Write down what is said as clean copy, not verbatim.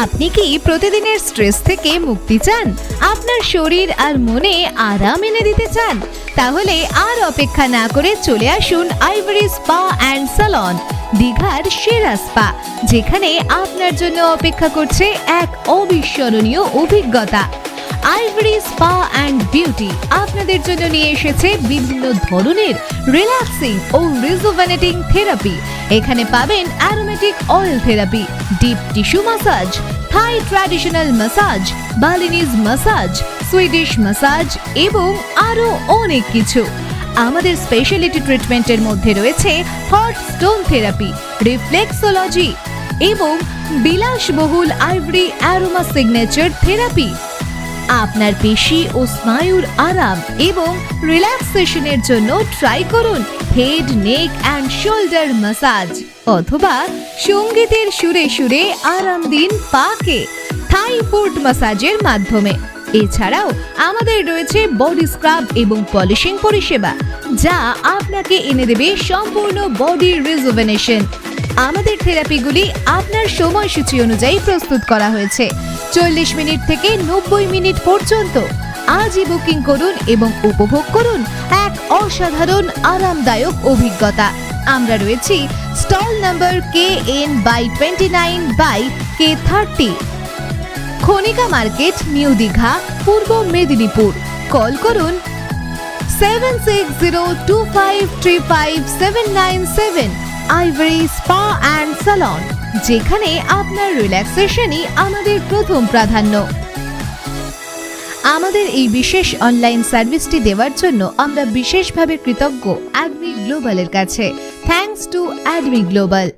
আপনি কি প্রতিদিনের স্ট্রেস থেকে মুক্তি চান, আপনার শরীর আর মনে আরাম এনে দিতে চান? তাহলে আর অপেক্ষা না করে চলে আসুন আইভরি স্পা অ্যান্ড স্যালন, দীঘার সেরা স্পা, যেখানে আপনার জন্য অপেক্ষা করছে এক অবিস্মরণীয় অভিজ্ঞতা। আইভরি স্পা অ্যান্ড বিউটি আপনাদের জন্য নিয়ে এসেছে বিভিন্ন ধরনের রিল্যাক্সিং ও রিজুভেনেটিং থেরাপি। এখানে পাবেন aromatic oil therapy, deep tissue massage, Thai traditional massage, Balinese massage, Swedish massage এবং আরো অনেক কিছু। আমাদের স্পেশালিটি ট্রিটমেন্টের মধ্যে রয়েছে হট স্টোন থেরাপি, রিফ্লেক্সোলজি এবং বিলাসবহুল আইভরি অ্যারোমা সিগনেচার থেরাপি। আপনার পেশি ও স্নায়ুর আরাম এবং রিল্যাক্সেশনের জন্য ট্রাই করুন head, neck and shoulder massage, অথবা সঙ্গীতের সুরে সুরে আরাম দিন পাকে থাই ফুড ম্যাসাজের মাধ্যমে। এছাড়াও আমাদের রয়েছে বডি স্ক্রাব এবং পলিশিং পরিষেবা, যা আপনাকে এনে দেবে সম্পূর্ণ বডি রিজুভেনেশন। আমাদের থেরাপিগুলি আপনার সময়সূচি অনুযায়ী প্রস্তুত করা হয়েছে, 40 মিনিট থেকে 90 মিনিট পর্যন্ত। আজই বুকিং করুন এবং উপভোগ করুন এক অসাধারণ আরামদায়ক অভিজ্ঞতা। আমরা রয়েছি stall number KN/29/K30, Khanika market, new Digha, Purba Medinipur. Call করুন 7602535797। আইভরি স্পা অ্যান্ড স্যালন, যেখানে আপনার রিল্যাক্সেশনই আমাদের প্রথম প্রাধান্য। আমাদের এই বিশেষ অনলাইন সার্ভিসটি দেওয়ার জন্য আমরা বিশেষভাবে কৃতজ্ঞ অ্যাডমি গ্লোবালের কাছে। Thanks to Admi global.